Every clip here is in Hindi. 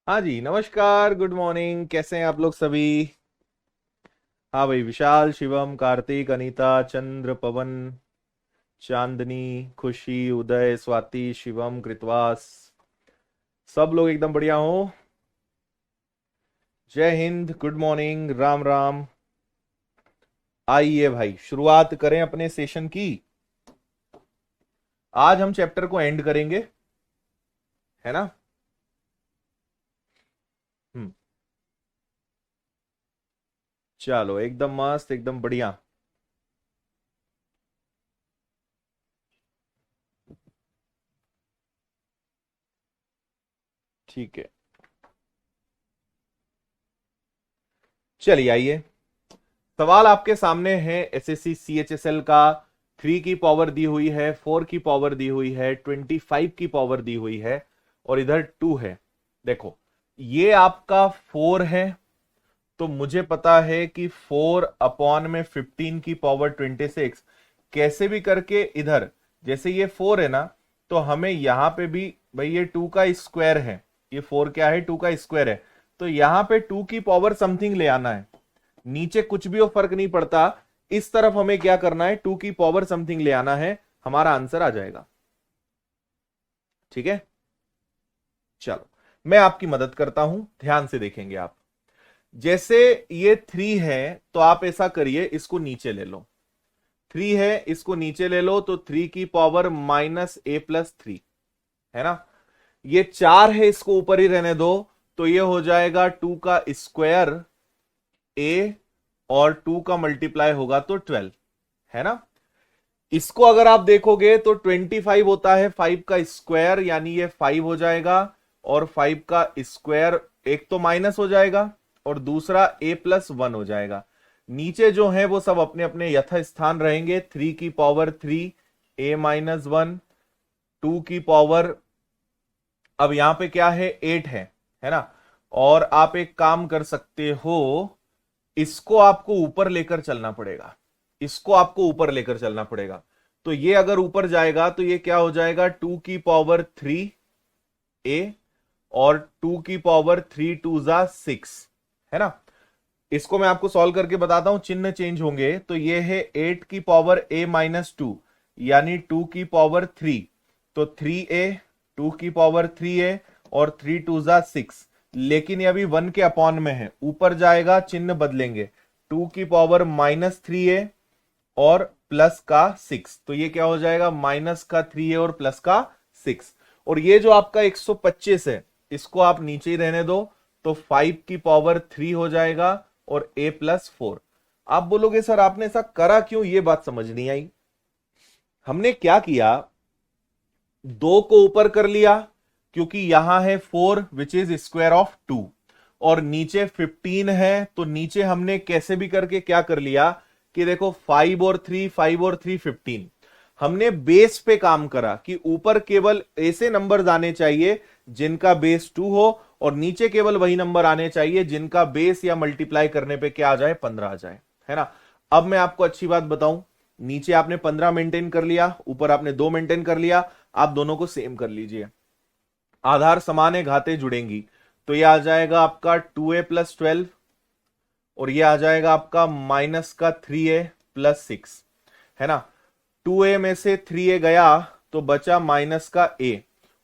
हाँ जी, नमस्कार, गुड मॉर्निंग। कैसे हैं आप लोग सभी? हाँ भाई, विशाल, शिवम, कार्तिक, अनीता, चंद्र, पवन, चांदनी, खुशी, उदय, स्वाति, शिवम, कृतवास, सब लोग एकदम बढ़िया हो। जय हिंद, गुड मॉर्निंग, राम राम। आइए भाई, शुरुआत करें अपने सेशन की। आज हम चैप्टर को एंड करेंगे, है ना? हम्म। चलो, एकदम मस्त, एकदम बढ़िया। ठीक है, चलिए आइए। सवाल आपके सामने है एसएससी सीएचएसएल का। 3 की पावर दी हुई है, 4 की पावर दी हुई है, 25 की पावर दी हुई है, और इधर 2 है। देखो, ये आपका 4 है, तो मुझे पता है कि 4 अपॉन में 15 की पावर 26। कैसे भी करके इधर, जैसे ये 4 है ना, तो हमें यहां पे भी, भाई ये 2 का स्क्वायर है। ये 4 क्या है? 2 का स्क्वायर है। तो यहां पे 2 की पावर समथिंग ले आना है। नीचे कुछ भी हो, फर्क नहीं पड़ता। इस तरफ हमें क्या करना है? 2 की पावर समथिंग ले आना है। हमारा आंसर आ जाएगा। ठीक है, चलो, मैं आपकी मदद करता हूं, ध्यान से देखेंगे आप। जैसे ये 3 है, तो आप ऐसा करिए, इसको नीचे ले लो। 3 है, इसको नीचे ले लो, तो 3 की पावर -a+3, है ना? ये 4 है, इसको ऊपर ही रहने दो। तो ये हो जाएगा 2 का स्क्वायर a, और 2 का मल्टीप्लाई होगा तो 12, है ना? इसको अगर आप देखोगे तो 25 होता है 5 का स्क्वायर, यानी ये 5 हो जाएगा। और 5 का स्क्वायर, एक तो माइनस हो जाएगा और दूसरा a+1 हो जाएगा। नीचे जो है वो सब अपने अपने यथास्थान रहेंगे। 3 की पावर 3, a-1, 2 की पावर, अब यहां पे क्या है? 8 है ना? और आप एक काम कर सकते हो, इसको आपको ऊपर लेकर चलना पड़ेगा। इसको आपको ऊपर लेकर चलना पड़ेगा। तो ये अगर ऊपर जाएगा तो ये क्या हो जाएगा? 2 की पावर 3a, और 2 की पावर 3 2 6, है ना? इसको मैं आपको सॉल्व करके बताता हूं, चिन्ह चेंज होंगे। तो ये है 8 की पावर a-2, यानी 2 की पावर 3। तो 3a, 2 की पावर 3a, और 3 2 6। लेकिन ये अभी 1 के अपॉन में है, ऊपर जाएगा चिन्ह बदलेंगे। 2 की पावर -3a और प्लस का 6, तो ये क्या हो जाएगा? माइनस का 3a और प्लस का 6। और ये जो आपका 125 है, इसको आप नीचे ही रहने दो। तो 5 की पावर 3 हो जाएगा, और a+4। आप बोलोगे सर आपने ऐसा करा क्यों? ये बात समझ नहीं आई। हमने क्या किया, 2 को ऊपर कर लिया, क्योंकि यहां है 4 विच इज स्क्वायर ऑफ 2, और नीचे 15 है। तो नीचे हमने कैसे भी करके क्या कर लिया कि देखो, 5 और 3, 5 और 3 15। हमने बेस पे काम करा कि ऊपर केवल ऐसे नंबर आने चाहिए जिनका बेस 2 हो, और नीचे केवल वही नंबर आने चाहिए जिनका बेस या मल्टीप्लाई करने पे क्या आ जाए? 15 आ जाए, है ना? अब मैं आपको अच्छी बात बताऊं, नीचे आपने 15 मेंटेन कर लिया, ऊपर आपने 2 मेंटेन कर लिया। आप दोनों को सेम कर लीजिए। आधार समान है, घातें जुड़ेंगी। तो ये आ जाएगा आपका 2a+12, और ये आ जाएगा आपका माइनस का 3a+6, है ना? 2a में से 3a गया तो बचा माइनस का a,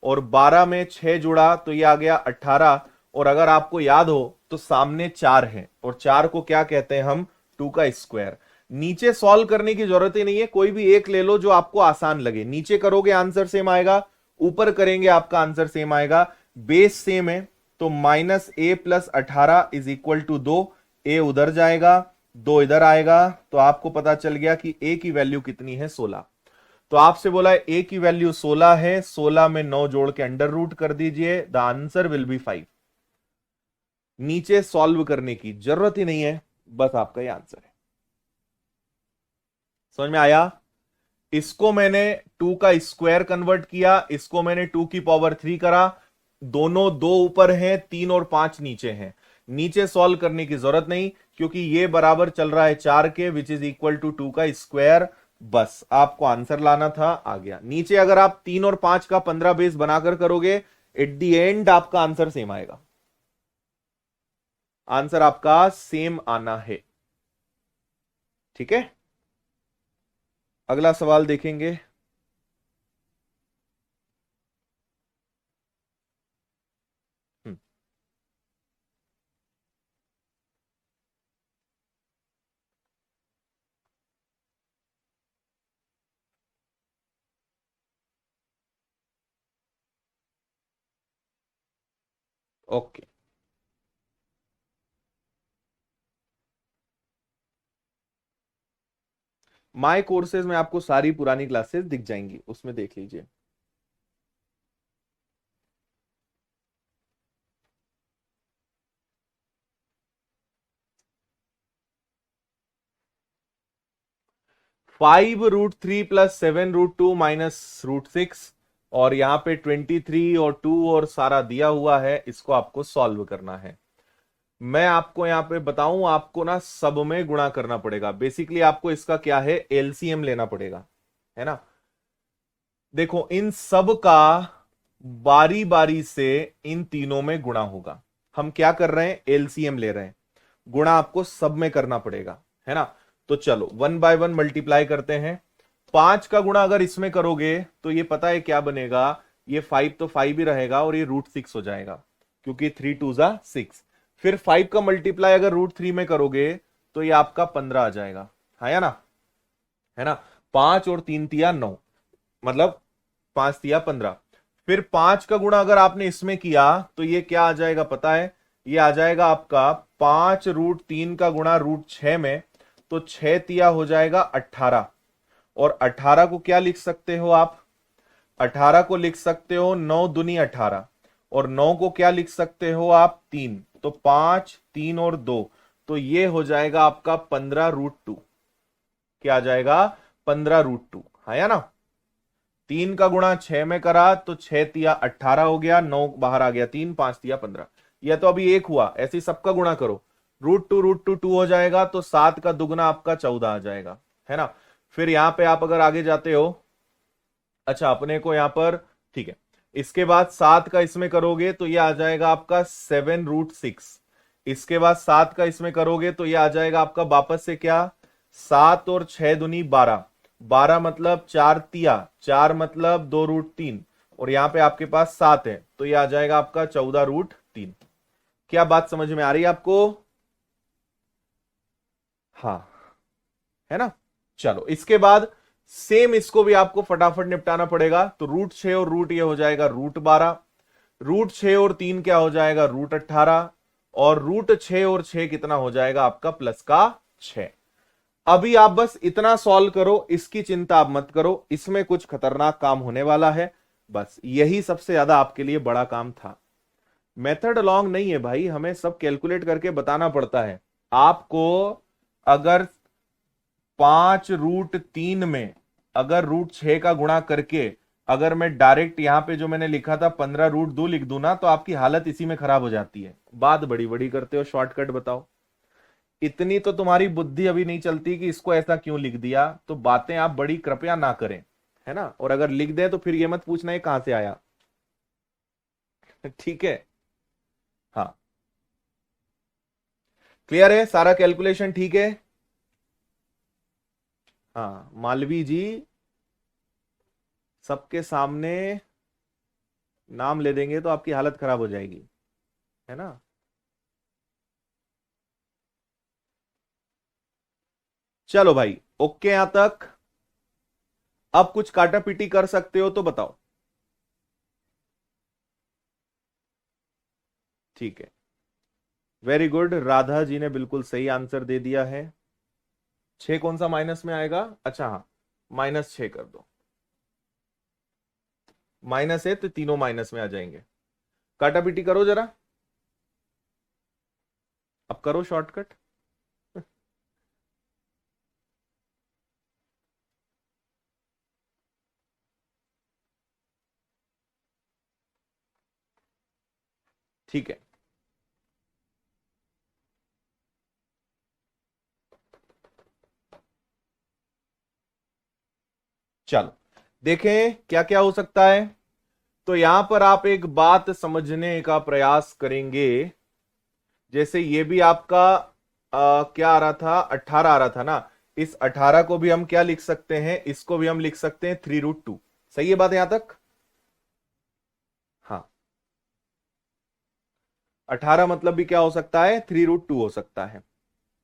और 12 में 6 जुड़ा तो ये आ गया 18। और अगर आपको याद हो तो सामने 4 है, और 4 को क्या कहते हैं हम? 2 का स्क्वायर। नीचे सॉल्व करने की जरूरत ही नहीं है, कोई भी एक ले लो जो आपको आसान लगे। नीचे करोगे आंसर सेम आएगा, ऊपर करेंगे आपका आंसर सेम आएगा। बेस सेम है, तो -a+18 = 2। ए उधर जाएगा, 2 इधर आएगा, तो आपको पता चल गया कि ए की वैल्यू कितनी है? 16। तो आपसे बोला है ए की वैल्यू 16 है, 16 में 9 जोड़ के अंडर रूट कर दीजिए, द आंसर विल बी 5। नीचे सॉल्व करने की जरूरत ही नहीं है, बस आपका ये आंसर है। समझ में आया? इसको मैंने 2 का स्क्वायर कन्वर्ट किया, इसको मैंने 2 की पावर 3 करा। दोनों 2 ऊपर हैं, 3 और 5 नीचे हैं। नीचे सॉल्व करने की जरूरत नहीं, क्योंकि ये बराबर चल रहा है 4 के, विच इज इक्वल टू 2 का स्क्वायर। बस आपको आंसर लाना था, आ गया। नीचे अगर आप 3 और 5 का 15 बेस बनाकर करोगे, एट द एंड आपका आंसर सेम आएगा। आंसर आपका सेम आना है। ठीक है, अगला सवाल देखेंगे। हम्म, ओके। माय कोर्सेज में आपको सारी पुरानी क्लासेस दिख जाएंगी, उसमें देख लीजिए। (5√3 + 7√2 - √6) और यहां पे 23 और 2 और सारा दिया हुआ है, इसको आपको सॉल्व करना है। मैं आपको यहां पे बताऊं, आपको ना सब में गुणा करना पड़ेगा। बेसिकली आपको इसका क्या है, एलसीएम लेना पड़ेगा, है ना। देखो इन सब का बारी बारी से इन तीनों में गुणा होगा। हम क्या कर रहे हैं, एलसीएम ले रहे हैं, गुणा आपको सब में करना पड़ेगा, है ना। तो चलो 1 बाय 1 मल्टीप्लाई करते हैं। 5 का गुणा अगर इसमें करोगे तो ये पता है क्या बनेगा, ये 5 तो 5 ही रहेगा और ये √6 हो जाएगा, क्योंकि 3 2 6। फिर 5 का मल्टीप्लाई अगर √3 में करोगे तो ये आपका 15 आ जाएगा, है ना, है ना। 5 और 3 तिया 9, मतलब 5 तिया 15। फिर 5 का गुणा अगर आपने इसमें किया तो ये क्या आ जाएगा पता है, ये आ जाएगा आपका 5 √3 का गुणा √6 में, तो 6 तिया हो जाएगा 18। और 18 को क्या लिख सकते हो आप, 18 को लिख सकते हो 9 दूनी 18, और 9 को क्या लिख सकते हो आप, 3। तो 5 3 और 2, तो ये हो जाएगा आपका 15√2। क्या आ जाएगा, 15√2, है ना। 3 का गुणा 6 में करा तो 6 तिया 18 हो गया, 9 बाहर आ गया 3, 5 तिया 15। यह तो अभी एक हुआ, ऐसे ही सबका गुणा करो, √2 हो जाएगा, तो 7 का दुगना आपका 14 आ जाएगा, है ना। फिर यहां पे आप अगर आगे जाते हो, अच्छा अपने को यहां पर, ठीक है, इसके बाद 7 का इसमें करोगे तो ये आ जाएगा आपका 7√6। इसके बाद 7 का इसमें करोगे तो ये आ जाएगा आपका वापस से क्या, 7 और 6 दूनी 12, 12 मतलब 4 तिया 4, मतलब 2√3, और यहां पे आपके पास 7 है, तो ये आ जाएगा आपका 14√3। क्या बात समझ में आ रही है आपको, हाँ, है ना। चलो इसके बाद सेम इसको भी आपको फटाफट निपटाना पड़ेगा। तो √6 और रूट ये हो जाएगा √12, √6 और 3 क्या हो जाएगा, √18, और √6 और 6 कितना हो जाएगा आपका, प्लस का 6। अभी आप बस इतना सॉल्व करो, इसकी चिंता आप मत करो, इसमें कुछ खतरनाक काम होने वाला है। बस यही सबसे ज्यादा आपके लिए बड़ा काम था। मेथड लॉन्ग नहीं है भाई, हमें सब कैलकुलेट करके बताना पड़ता है आपको। अगर 5√3 में अगर √6 का गुणा करके अगर मैं डायरेक्ट यहां पे जो मैंने लिखा था 15√2 लिख दूं ना, तो आपकी हालत इसी में खराब हो जाती है। बात बड़ी बड़ी करते हो, शॉर्टकट बताओ। इतनी तो तुम्हारी बुद्धि अभी नहीं चलती कि इसको ऐसा क्यों लिख दिया, तो बातें आप बड़ी कृपया ना करें, है ना। और अगर लिख दें तो फिर ये मत पूछना ये कहां से आया। ठीक है, हाँ, क्लियर है, सारा कैलकुलेशन ठीक है। हाँ मालवी जी, सबके सामने नाम ले देंगे तो आपकी हालत खराब हो जाएगी, है ना। चलो भाई, ओके यहां तक। अब कुछ काटा पीटी कर सकते हो तो बताओ। ठीक है, वेरी गुड, राधा जी ने बिल्कुल सही आंसर दे दिया है। 6 कौन सा माइनस में आएगा, अच्छा हाँ, -6 कर दो। माइनस है तो तीनों माइनस में आ जाएंगे। काटा पीटी करो जरा, अब करो शॉर्टकट। ठीक है, चलो देखें क्या क्या हो सकता है। तो यहां पर आप एक बात समझने का प्रयास करेंगे जैसे ये भी आपका क्या आ रहा था, 18 आ रहा था ना, इस 18 को भी हम क्या लिख सकते हैं, इसको भी हम लिख सकते हैं 3√2। सही है बात यहां तक? हाँ, 18 मतलब भी क्या हो सकता है, 3√2 हो सकता है।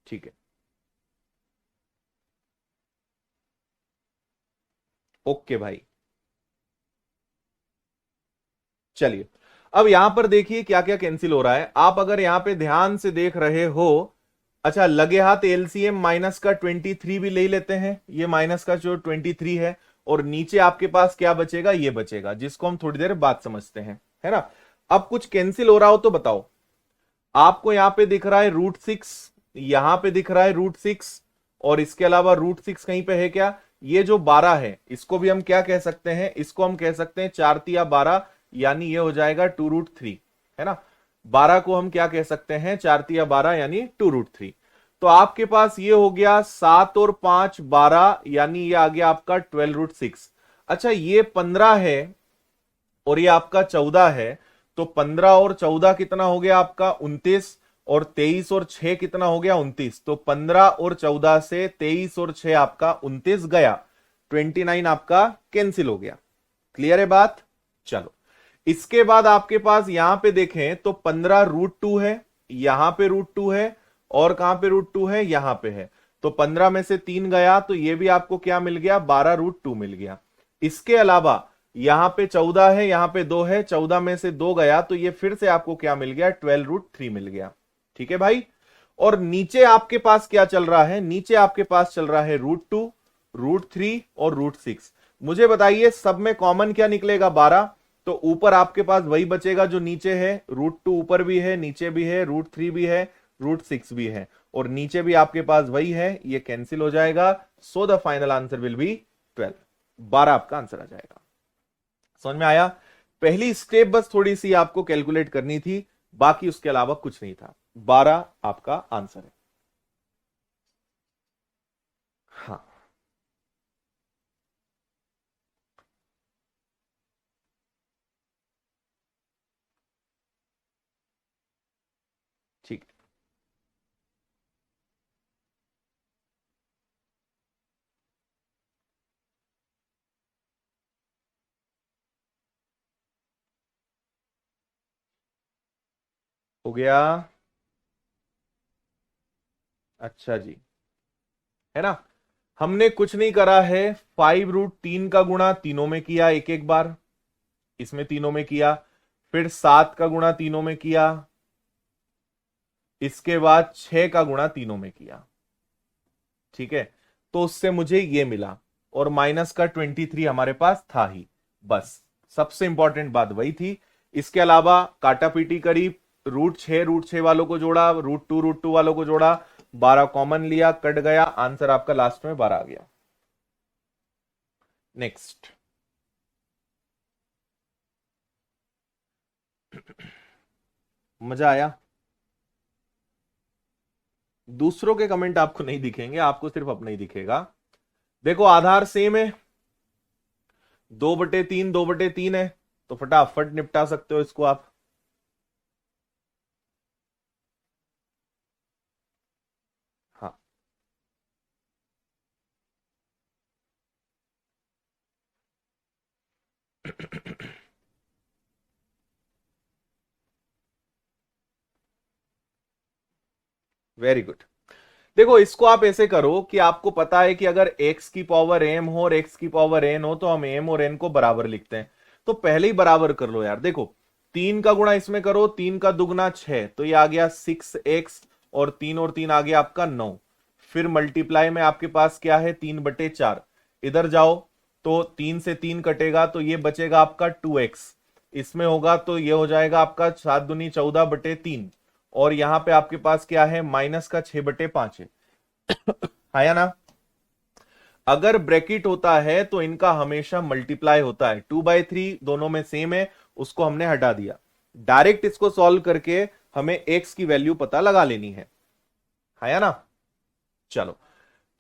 ठीक है, ओके भाई। चलिए, अब यहां पर देखिए क्या क्या कैंसिल हो रहा है। आप अगर यहां पे ध्यान से देख रहे हो, अच्छा लगे हाथ एलसीएम माइनस का 23 भी ले लेते हैं, ये माइनस का जो 23 है, और नीचे आपके पास क्या बचेगा, ये बचेगा, जिसको हम थोड़ी देर बाद समझते हैं, है ना। अब कुछ कैंसिल हो रहा हो तो बताओ। आपको यहां पे दिख रहा है √6, यहां पे दिख रहा है √6, और इसके अलावा √6 कहीं पे है क्या, ये जो 12 है इसको भी हम क्या कह सकते हैं, इसको हम कह सकते हैं 4×3=12, यानी ये हो जाएगा 2√3, है ना। 12 को हम क्या कह सकते हैं, 4×3=12 यानी 2√3। तो आपके पास ये हो गया 7 और 5 12, यानी ये आ गया आपका 12√6। अच्छा ये 15 है और ये आपका 14 है, तो 15 और 14 कितना हो गया आपका 29, और 23 और 6 कितना हो गया 29। तो 15 और 14 से 23 और 6 आपका 29 गया, 29 आपका कैंसिल हो गया। क्लियर है बात? चलो, इसके बाद आपके पास यहां पे देखें तो 15√2 है, यहां पे √2 है, और कहां पे √2 है, यहां पे है। तो 15 में से 3 गया, तो ये भी आपको क्या मिल गया, 12√2 मिल गया। इसके अलावा यहां पे 14 है, यहां पे 2 है, 14 में से 2 गया, तो ये फिर से आपको क्या मिल गया, 12√3 मिल गया। ठीक है भाई। और नीचे आपके पास क्या चल रहा है, नीचे आपके पास चल रहा है √2, √3 और √6। मुझे बताइए सब में कॉमन क्या निकलेगा, 12। तो ऊपर आपके पास वही बचेगा जो नीचे है, √2 ऊपर भी है, नीचे भी है, √3 भी है, √6 भी है, और नीचे भी आपके पास वही है, ये कैंसिल हो जाएगा। So the final answer will be 12। 12 आपका आंसर आ जाएगा। समझ में आया? पहली स्टेप बस थोड़ी सी आपको कैलकुलेट करनी थी, बाकी उसके अलावा कुछ नहीं था। 12 आपका आंसर है। हाँ, ठीक है। हो गया। अच्छा जी, है ना। हमने कुछ नहीं करा है, 5√3 का गुणा तीनों में किया एक एक बार, इसमें तीनों में किया, फिर 7 का गुणा तीनों में किया, इसके बाद 6 का गुणा तीनों में किया। ठीक है, तो उससे मुझे ये मिला, और माइनस का 23 हमारे पास था ही, बस सबसे इंपॉर्टेंट बात वही थी। इसके अलावा काटा पीटी करी, √6 वालों को जोड़ा, √2 वालों को जोड़ा, 12 कॉमन लिया, कट गया, आंसर आपका लास्ट में 12 आ गया। नेक्स्ट। मजा आया? दूसरों के कमेंट आपको नहीं दिखेंगे, आपको सिर्फ अपना ही दिखेगा। देखो आधार सेम है, 2/3 2/3 है, तो फटाफट निपटा सकते हो इसको आप। हाँ, वेरी गुड। देखो इसको आप ऐसे करो कि आपको पता है कि अगर x की पावर m हो और x की पावर n हो, तो हम m और n को बराबर लिखते हैं। तो पहले ही बराबर कर लो यार। देखो 3 का गुणा इसमें करो, 3 का दुगना 6, तो ये आ गया 6x, और 3 आ गया आपका 9। फिर मल्टीप्लाई में आपके पास क्या है, 3/4। इधर जाओ तो 3 से 3 कटेगा, तो ये बचेगा आपका 2x। इसमें होगा तो ये हो जाएगा आपका 7×2 = 14/3, और यहां पे आपके पास क्या है, माइनस का 6/5 है। है ना। अगर ब्रैकेट होता है तो इनका हमेशा मल्टीप्लाई होता है, 2/3 दोनों में सेम है, उसको हमने हटा दिया। डायरेक्ट इसको सॉल्व करके हमें x की वैल्यू पता लगा लेनी है ना। चलो,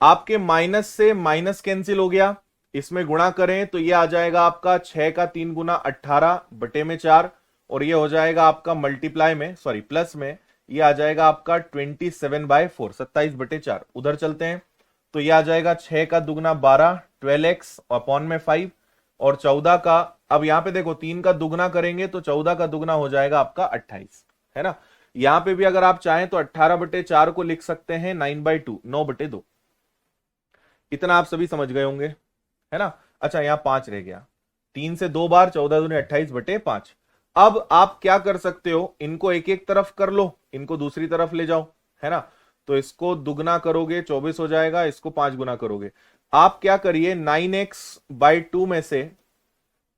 आपके माइनस से माइनस कैंसिल हो गया, इसमें गुणा करें तो ये आ जाएगा आपका 6 का 3 गुना 18/4, और ये हो जाएगा आपका मल्टीप्लाई में, सॉरी प्लस में, ये आ जाएगा आपका 27/4, 27/4। उधर चलते हैं तो ये आ जाएगा 6 का दुगना 12, 12x अपॉन में 5, और 14 का, अब यहां पे देखो 3 का दुगना करेंगे तो 14 का दुगना हो जाएगा आपका 28, है ना। यहां पे भी अगर आप चाहें तो 18/4 को लिख सकते हैं 9/2, 9/2। इतना आप सभी समझ गए होंगे, है ना। अच्छा यहां 5 रह गया, 3 से 2 बार, 14 दूनी 28/5। अब आप क्या कर सकते हो, इनको एक एक तरफ कर लो, इनको दूसरी तरफ ले जाओ, है ना। तो इसको दुगना करोगे 24 हो जाएगा, इसको 5 गुना करोगे। आप क्या करिए, 9x/2 में से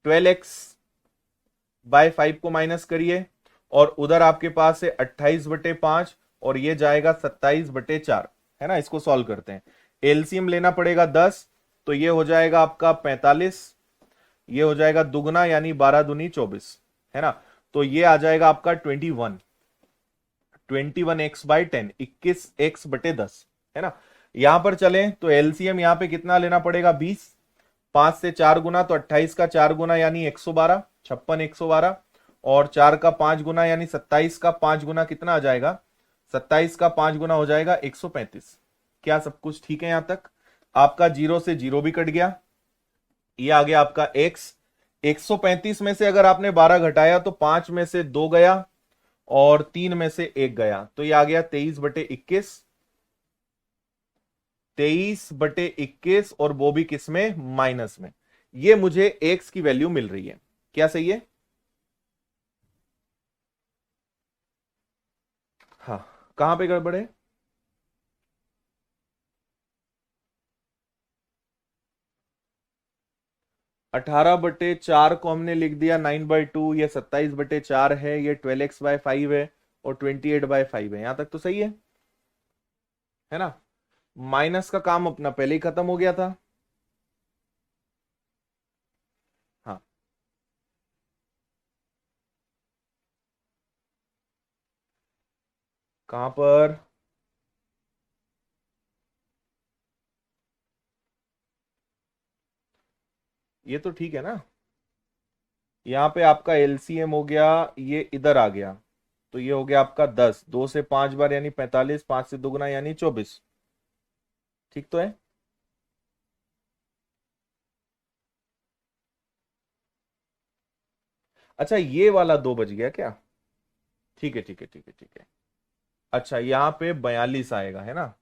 12x/5 को माइनस करिए, और उधर आपके पास है 28/5, और ये जाएगा 27/4, है ना। इसको सॉल्व करते हैं, एलसीएम लेना पड़ेगा 10, तो ये हो जाएगा आपका 45, ये हो जाएगा दुगना यानी 12 दूनी 24, है ना। तो ये आ जाएगा आपका 21x/10, 21x/10, है ना। यहां पर चलें तो एलसीएम यहां पे कितना लेना पड़ेगा, 20, 5 से 4 गुना तो 28 का 4 गुना यानी 112, 56 112, और 4 का 5 गुना यानी 27 का 5 गुना कितना आ जाएगा, 27 का 5 गुना हो जाएगा 135। क्या सब कुछ ठीक है यहां तक? आपका 0 से 0 भी कट गया, ये आ गया आपका x। 135 में से अगर आपने 12 घटाया तो 5 में से 2 गया और 3 में से 1 गया, तो ये आ गया 23/21, 23/21, और वो भी किस में, माइनस में। ये मुझे x की वैल्यू मिल रही है, क्या सही है? हाँ, कहां पे गड़बड़ है? अठारह बटे चार को हमने लिख दिया 9/2, ये 27/4 है, ये 12x/5 है, और 28/5 है। यहां तक तो सही है ना। माइनस का काम अपना पहले ही खत्म हो गया था। हाँ, कहां पर? ये तो ठीक है ना। यहां पे आपका एलसीएम हो गया, ये इधर आ गया, तो ये हो गया आपका 10, 2 से 5 बार यानी 45, 5 से दुगना यानी 24। ठीक तो है। अच्छा ये वाला 2 बज गया क्या? ठीक है ठीक है ठीक है ठीक है। अच्छा यहाँ पे 42 आएगा, है ना।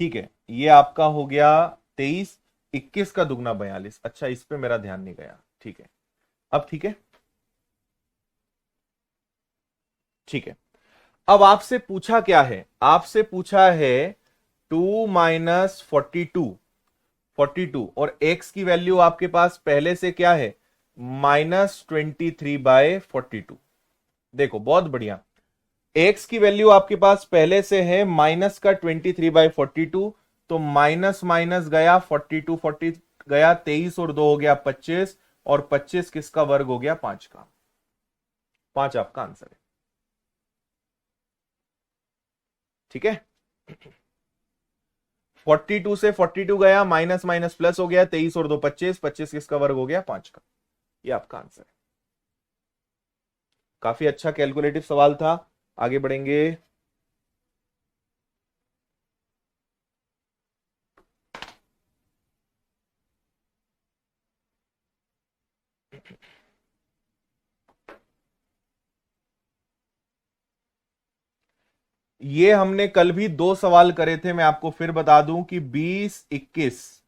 ठीक है, ये आपका हो गया 23, 21 का दुगना 42। अच्छा इस पे मेरा ध्यान नहीं गया, ठीक है। अब ठीक है, ठीक है। अब आपसे पूछा क्या है, आपसे पूछा है 2 माइनस 42, और x की वैल्यू आपके पास पहले से क्या है, -23/42। देखो बहुत बढ़िया, x की वैल्यू आपके पास पहले से है माइनस का 23/42, तो माइनस माइनस गया 42, 40 गया 23, और 2 हो गया 25, और 25 किसका वर्ग हो गया, 5 का। 5 आपका आंसर है, ठीक है। 42 से 42 गया, माइनस माइनस प्लस हो गया, 23 और 2 25, 25 किसका वर्ग हो गया, 5 का। ये आपका आंसर है। काफी अच्छा कैलकुलेटिव सवाल था। आगे बढ़ेंगे। ये हमने कल भी 2 सवाल करे थे, मैं आपको फिर बता दूं कि 20, 21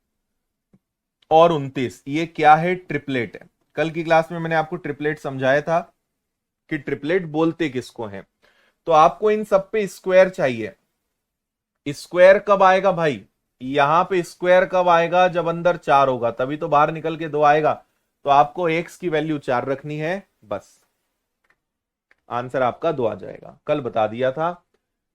और 29 ये क्या है, ट्रिपलेट है। कल की क्लास में मैंने आपको ट्रिपलेट समझाया था कि ट्रिपलेट बोलते किसको है। तो आपको इन सब पे स्क्वायर चाहिए। स्क्वायर कब आएगा भाई, यहां पे स्क्वायर कब आएगा, जब अंदर 4 होगा, तभी तो बाहर निकल के 2 आएगा। तो आपको x की वैल्यू 4 रखनी है, बस आंसर आपका 2 आ जाएगा। कल बता दिया था।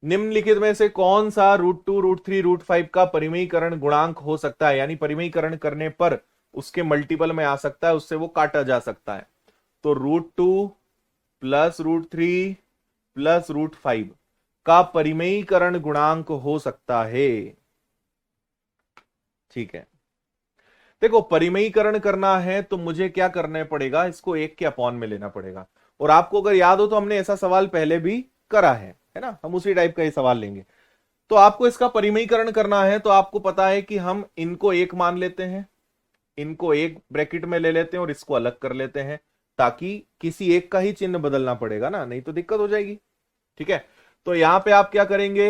निम्नलिखित में से कौन सा √2, √3, √5 का परिमेयीकरण गुणांक हो सकता है, यानी परिमेयीकरण करने पर उसके मल्टीपल में आ सकता है, उससे वो काटा जा सकता है। तो √2 प्लस √3 प्लस √5 का परिमेयीकरण गुणांक हो सकता है। ठीक है, देखो परिमेयीकरण करना है तो मुझे क्या करना पड़ेगा, इसको 1 के अपॉन में लेना पड़ेगा। और आपको अगर याद हो तो हमने ऐसा सवाल पहले भी करा है ना, हम उसी टाइप का ये सवाल लेंगे। तो आपको इसका परिमयीकरण करना है, तो आपको पता है कि हम इनको एक मान लेते हैं, इनको एक ब्रैकेट में ले लेते हैं और इसको अलग कर लेते हैं, ताकि किसी एक का ही चिन्ह बदलना पड़ेगा ना, नहीं तो दिक्कत हो जाएगी। ठीक है, तो यहां पे आप क्या करेंगे,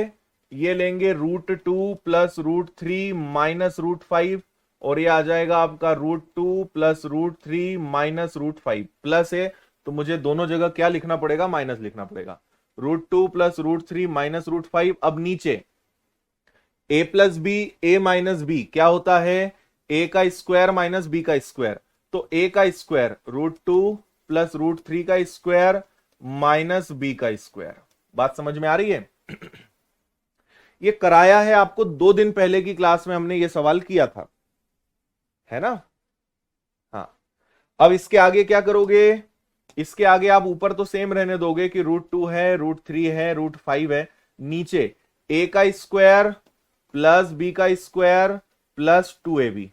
ये लेंगे √2 प्लस √3 माइनस √5, और ये आ जाएगा आपका √2 प्लस √3 माइनस √5, प्लस है तो मुझे दोनों जगह क्या लिखना पड़ेगा, माइनस लिखना पड़ेगा। √2 प्लस √3 माइनस √5। अब नीचे a plus B, A minus B क्या होता है, a का स्क्वायर माइनस b का स्क्वायर, तो a का स्क्वायर √2 प्लस √3 का स्क्वायर माइनस b का स्क्वायर। बात समझ में आ रही है? ये कराया है आपको 2 दिन पहले की क्लास में, हमने ये सवाल किया था, है ना। हाँ, अब इसके आगे क्या करोगे, इसके आगे आप ऊपर तो सेम रहने दोगे कि √2 है, √3 है, √5 है, नीचे a का स्क्वायर प्लस b का स्क्वायर प्लस 2ab,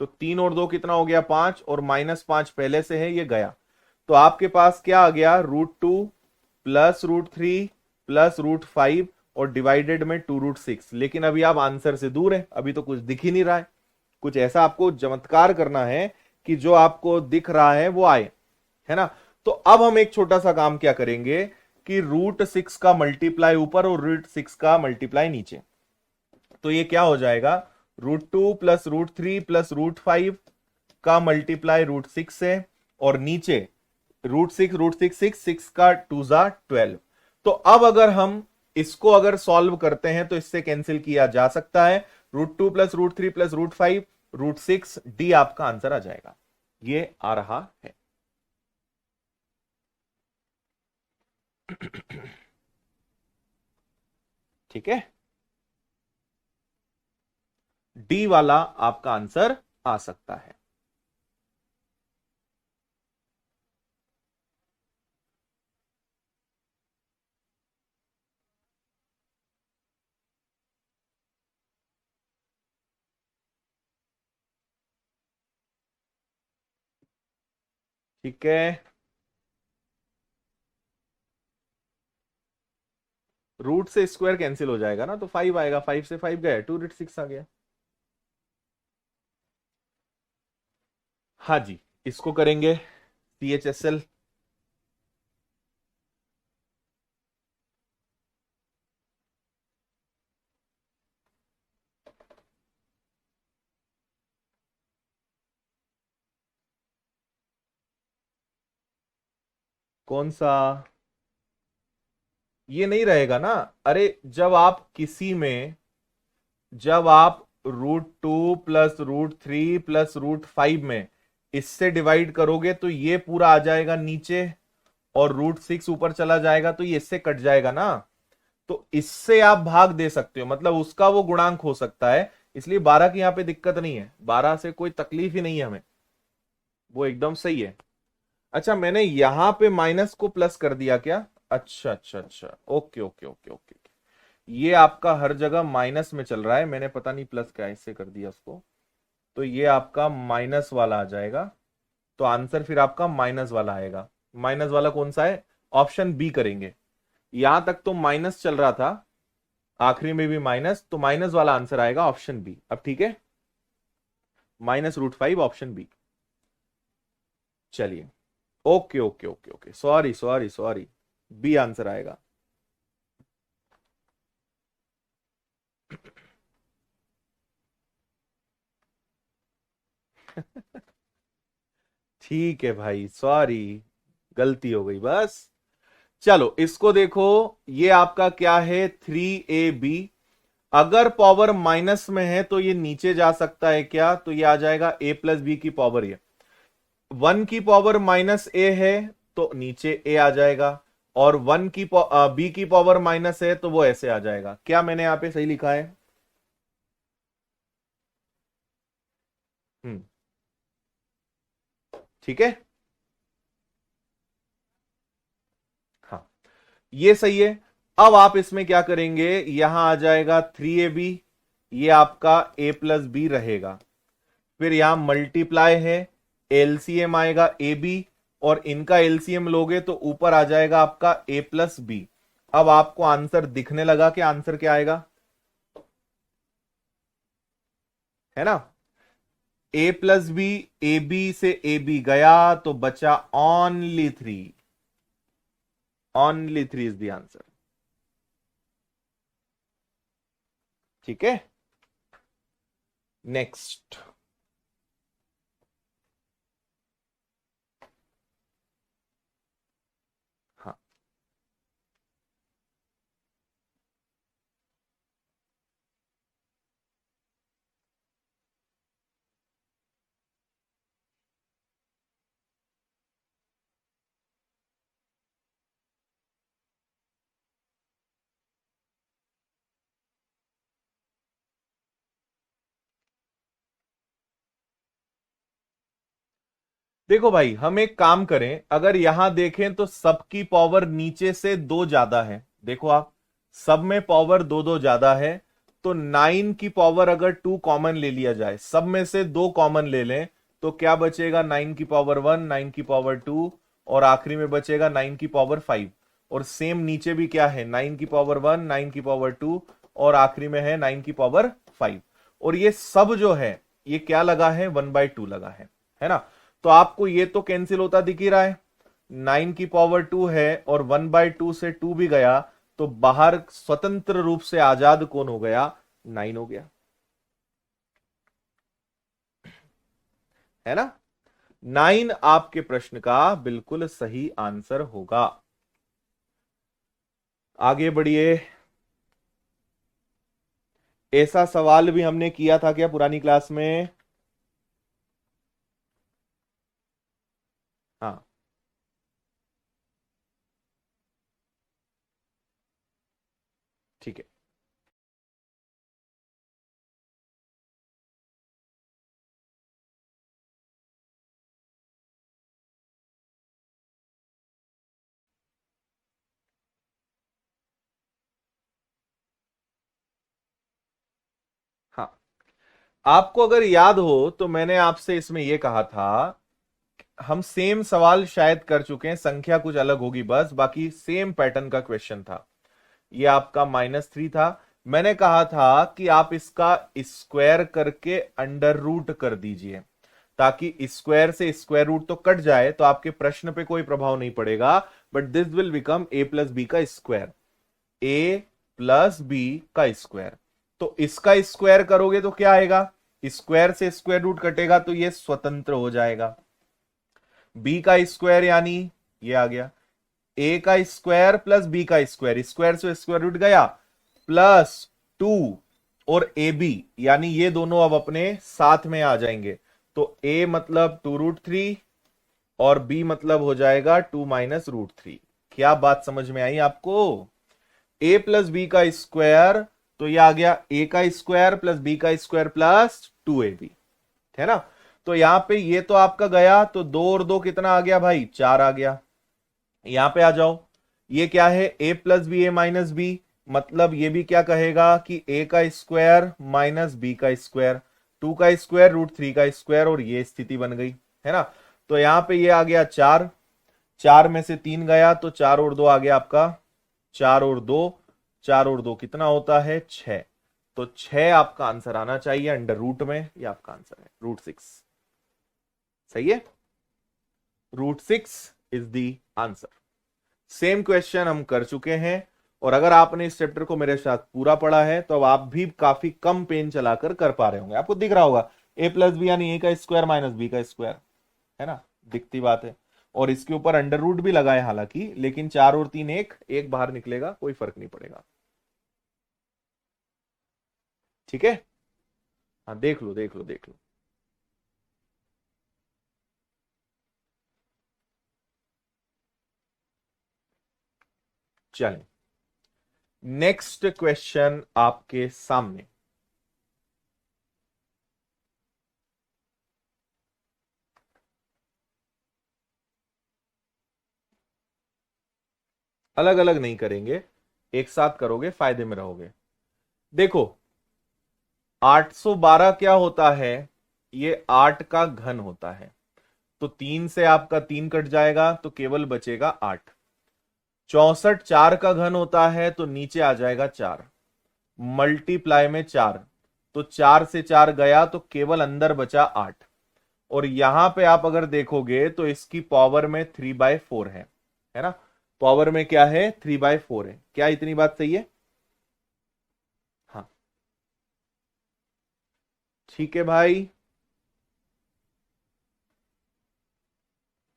तो 3 और 2 कितना हो गया, 5, और -5 पहले से है, ये गया। तो आपके पास क्या आ गया, √2 प्लस √3 प्लस √5 और डिवाइडेड में 2√6। लेकिन अभी आप आंसर से दूर है, अभी तो कुछ दिख ही नहीं रहा है। कुछ ऐसा आपको चमत्कार करना है कि जो आपको दिख रहा है वो आए, है ना। तो अब हम एक छोटा सा काम क्या करेंगे कि √6 का मल्टीप्लाई ऊपर और √6 का मल्टीप्लाई नीचे, तो ये क्या हो जाएगा, √2 प्लस √3 प्लस √5 का मल्टीप्लाई √6 है, और नीचे √6 6 का 2 जा 12। तो अब अगर हम इसको अगर सॉल्व करते हैं तो इससे कैंसिल किया जा सकता है, √2 प्लस √3 प्लस √5 √6, डी आपका आंसर आ जाएगा, ये आ रहा है। ठीक है, डी वाला आपका आंसर आ सकता है। ठीक है, रूट से स्क्वायर कैंसिल हो जाएगा ना, तो 5 आएगा, 5 से 5 गया, 2√6 आ गया। हाँ जी, इसको करेंगे CHSL। कौन सा, ये नहीं रहेगा ना। अरे जब आप √2 प्लस √3 प्लस √5 में इससे डिवाइड करोगे तो ये पूरा आ जाएगा नीचे, और √6 ऊपर चला जाएगा, तो ये इससे कट जाएगा ना। तो इससे आप भाग दे सकते हो, मतलब उसका वो गुणांक हो सकता है, इसलिए 12 की यहां पे दिक्कत नहीं है, 12 से कोई तकलीफ ही नहीं है हमें, वो एकदम सही है। अच्छा, मैंने यहां पे माइनस को प्लस कर दिया क्या, अच्छा अच्छा अच्छा, ओके ओके ओके ओके। ये आपका हर जगह माइनस में चल रहा है, मैंने पता नहीं प्लस क्या इससे कर दिया उसको, तो ये आपका माइनस वाला आ जाएगा, तो आंसर फिर आपका माइनस वाला आएगा। माइनस वाला कौन सा है, ऑप्शन बी करेंगे। यहां तक तो माइनस चल रहा था, आखिरी में भी माइनस, तो माइनस वाला आंसर आएगा ऑप्शन बी। अब ठीक है, -√5 ऑप्शन बी। चलिए, okay okay okay okay, sorry sorry sorry, B answer आएगा। ठीक है भाई, सॉरी, गलती हो गई बस। चलो इसको देखो, ये आपका क्या है, 3ab। अगर पावर माइनस में है तो ये नीचे जा सकता है क्या, तो ये आ जाएगा a प्लस बी की पावर, ये 1 की पावर -a है तो नीचे a आ जाएगा, और 1 की b की पावर माइनस है तो वो ऐसे आ जाएगा। क्या मैंने यहां पे सही लिखा है? हम्म, ठीक है, हाँ, ये सही है। अब आप इसमें क्या करेंगे, यहां आ जाएगा 3ab, ये आपका a प्लस बी रहेगा, फिर यहां मल्टीप्लाई है, एलसीएम आएगा ए बी, और इनका एलसीएम लोगे तो ऊपर आ जाएगा आपका a प्लस बी। अब आपको आंसर दिखने लगा कि आंसर क्या आएगा, है ना। ए प्लस बी, ए बी से ए बी गया तो बचा only 3, only 3 is the answer. ठीक है, नेक्स्ट। हाँ, देखो भाई, हम एक काम करें, अगर यहां देखें तो सबकी पावर नीचे से दो ज्यादा है। देखो आप, सब में पावर दो दो ज्यादा है, तो 9 की पावर अगर 2 कॉमन ले लिया जाए, सब में से दो कॉमन ले लें, तो क्या बचेगा, 9 की पावर 1, 9 की पावर 2, और आखिरी में बचेगा 9 की पावर 5। और सेम नीचे भी क्या है, 9 की पावर 1, 9 की पावर 2, और आखिरी में है 9 की पावर 5। और ये सब जो है, ये क्या लगा है, 1/2 लगा है ना। तो आपको ये तो कैंसिल होता दिख ही रहा है, 9 की पावर 2 है और 1/2 से 2 भी गया, तो बाहर स्वतंत्र रूप से आजाद कौन हो गया, 9 हो गया, है ना। 9 आपके प्रश्न का बिल्कुल सही आंसर होगा। आगे बढ़िए। ऐसा सवाल भी हमने किया था क्या पुरानी क्लास में? हाँ, ठीक है। हाँ, आपको अगर याद हो तो मैंने आपसे इसमें यह कहा था, हम सेम सवाल शायद कर चुके हैं, संख्या कुछ अलग होगी बस, बाकी सेम पैटर्न का क्वेश्चन था। ये आपका -3 था। मैंने कहा था कि आप इसका स्क्वायर करके अंडर रूट कर दीजिए, ताकि स्क्वायर से स्क्वायर रूट तो कट जाए, तो आपके प्रश्न पे कोई प्रभाव नहीं पड़ेगा, but this will become A plus B का स्क्वायर, ए प्लस बी का स्क्वायर। तो इसका स्क्वायर करोगे तो क्या आएगा, स्क्वायर से स्क्वायर रूट कटेगा तो ये स्वतंत्र हो जाएगा। बी का स्क्वायर यानी ये आ गया, ए का स्क्वायर प्लस बी का स्क्वायर, स्क्वायर से स्क्वायर रूट गया, प्लस 2, और ए बी यानी ये दोनों अब अपने साथ में आ जाएंगे। तो ए मतलब 2√3 और बी मतलब हो जाएगा 2 - √3। क्या बात समझ में आई आपको? ए प्लस बी का स्क्वायर, तो ये आ गया ए का स्क्वायर प्लस बी का स्क्वायर प्लस 2ab, है ना। तो यहां पे ये तो आपका गया, तो 2 और 2 कितना आ गया भाई, 4 आ गया। यहां पे आ जाओ, ये क्या है, ए plus B, A minus B, मतलब ये भी क्या कहेगा कि ए का स्क्वायर माइनस बी का स्क्वायर, 2 का स्क्वायर √3 का स्क्वायर, और ये स्थिति बन गई, है ना। तो यहां पे ये आ गया 4, 4 में से 3 गया, तो 4 और 2 आ गया आपका, 4 और 2, 4 और 2 कितना होता है, 6। तो 6 आपका आंसर आना चाहिए अंडर रूट में, ये आपका आंसर है √6। सही है, √6 is the answer. Same question हम कर चुके हैं, और अगर आपने इस चैप्टर को मेरे साथ पूरा पढ़ा है तो अब आप भी काफी कम पेन चलाकर कर पा रहे होंगे। आपको दिख रहा होगा ए प्लस बी यानी ए का स्क्वायर माइनस बी का स्क्वायर, है ना, दिखती बात है। और इसके ऊपर अंडर रूट भी लगाए हालांकि, लेकिन 4 और 3 एक एक बाहर निकलेगा, कोई फर्क नहीं पड़ेगा। ठीक है, हाँ देख लो देख लो देख लो। चलें, नेक्स्ट क्वेश्चन आपके सामने। अलग अलग नहीं करेंगे, एक साथ करोगे फायदे में रहोगे। देखो, 812 क्या होता है, ये 8 का घन होता है, तो 3 से आपका 3 कट जाएगा तो केवल बचेगा 8। 64 4 का घन होता है तो नीचे आ जाएगा 4, मल्टीप्लाई में 4, तो 4 से 4 गया तो केवल अंदर बचा 8। और यहां पे आप अगर देखोगे तो इसकी पावर में 3/4 है ना, पावर में क्या है 3/4 है। क्या इतनी बात सही है? हाँ ठीक है भाई,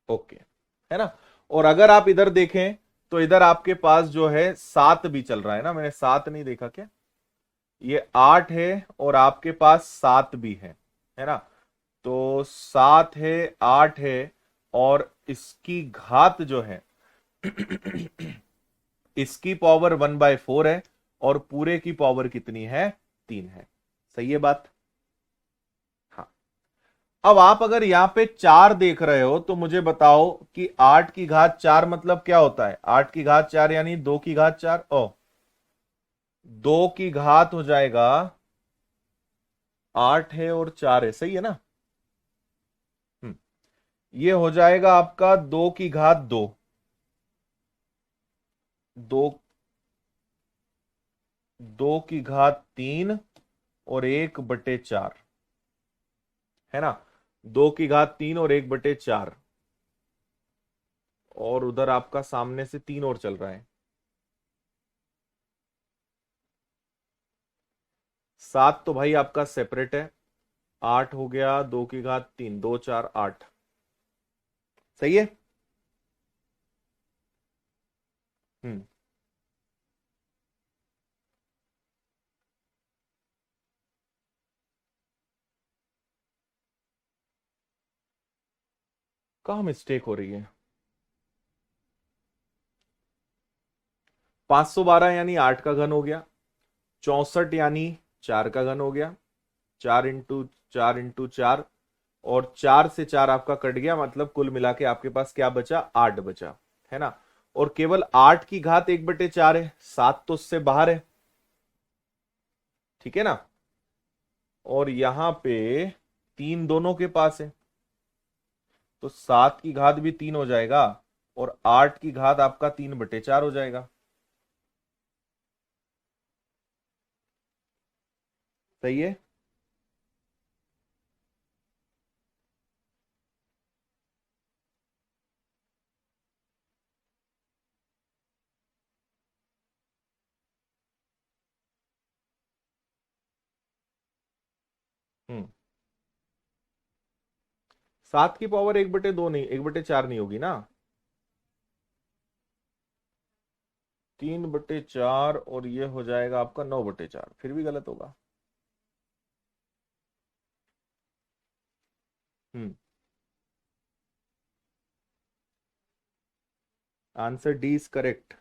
ओके, है ना। और अगर आप इधर देखें तो इधर आपके पास जो है 7 भी चल रहा है ना, मैंने 7 नहीं देखा क्या? ये 8 है और आपके पास 7 भी है ना। तो 7 है, 8 है, और इसकी घात जो है इसकी पावर 1/4 है, और पूरे की पावर कितनी है? 3 है। सही है बात? हाँ। अब आप अगर यहां पे 4 देख रहे हो तो मुझे बताओ कि 8 की घात 4 मतलब क्या होता है? 8 की घात 4 यानी 2 की घात 4, ओ 2 की घात हो जाएगा 8 है और 4 है, सही है ना। हम्म, ये हो जाएगा आपका 2 की घात 2, 2, 2 की घात 3 और 1/4, है ना। 2 की घात 3 और 1/4, और उधर आपका सामने से 3 और चल रहा है। 7 तो भाई आपका सेपरेट है। 8 हो गया, 2 की घात 3, 2 4 8, सही है। हम्म, कहाँ मिस्टेक हो रही है? 512 यानी 8 का घन हो गया, 64 यानी 4 का घन हो गया, 4 इंटू 4 और 4 से 4 आपका कट गया, मतलब कुल मिला के आपके पास क्या बचा? 8 बचा, है ना। और केवल 8 की घात 1/4 है, 7 तो उससे बाहर है, ठीक है ना। और यहां पे 3 दोनों के पास है, तो 7 की घात भी 3 हो जाएगा, और 8 की घात आपका 3/4 हो जाएगा। सही है। हम्म, 7 की पावर 1/2 नहीं, 1/4 नहीं होगी ना। 3/4, और ये हो जाएगा आपका 9/4, फिर भी गलत होगा। हम्म, आंसर डी इज करेक्ट।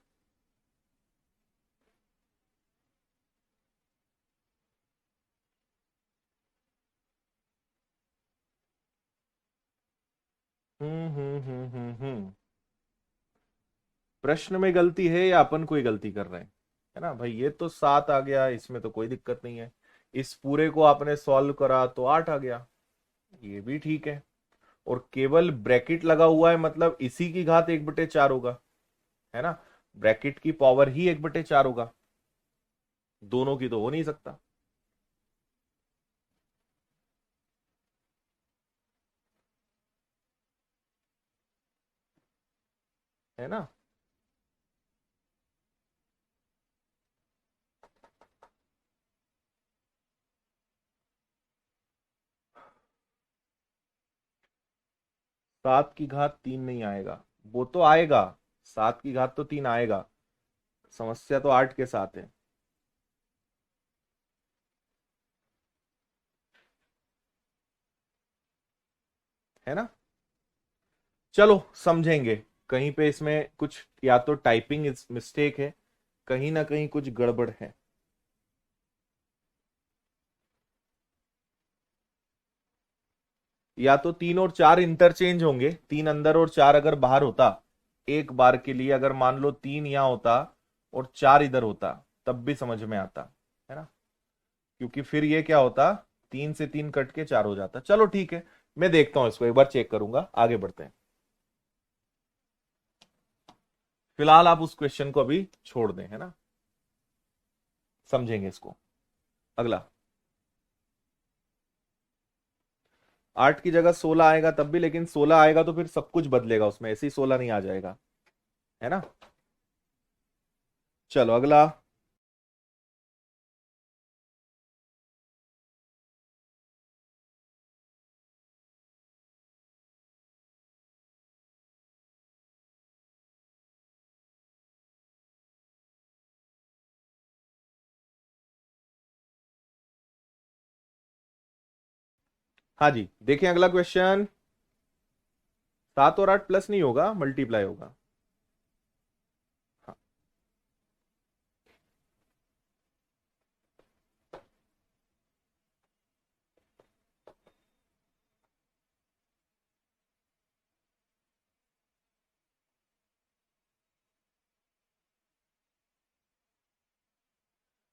प्रश्न में गलती है या अपन कोई गलती कर रहे हैं? है ना भाई, ये तो 7 आ गया, इसमें तो कोई दिक्कत नहीं है। इस पूरे को आपने सॉल्व करा तो 8 आ गया, ये भी ठीक है। और केवल ब्रैकेट लगा हुआ है, मतलब इसी की घात 1/4 होगा, है ना। ब्रैकेट की पावर ही 1/4 होगा, दोनों की तो हो नहीं सकता, है ना। 7 की घात 3 नहीं आएगा, वो तो आएगा, 7 की घात तो 3 आएगा, समस्या तो 8 के साथ है ना। चलो समझेंगे, कहीं पे इसमें कुछ या तो टाइपिंग मिस्टेक है, कहीं ना कहीं कुछ गड़बड़ है। या तो 3 और 4 इंटरचेंज होंगे, 3 अंदर और 4 अगर बाहर होता, एक बार के लिए अगर मान लो 3 यहां होता और 4 इधर होता, तब भी समझ में आता, है ना। क्योंकि फिर ये क्या होता, 3 से 3 कट के 4 हो जाता। चलो ठीक है, मैं देखता हूं इसको, एक बार चेक करूंगा, आगे बढ़ते हैं। फिलहाल आप उस क्वेश्चन को अभी छोड़ दें, है ना, समझेंगे इसको। अगला, 8 की जगह 16 आएगा तब भी, लेकिन 16 आएगा तो फिर सब कुछ बदलेगा उसमें, ऐसे ही 16 नहीं आ जाएगा, है ना। चलो अगला। हाँ जी, देखिए अगला क्वेश्चन। 7 और 8 प्लस नहीं होगा, मल्टीप्लाई होगा। हाँ,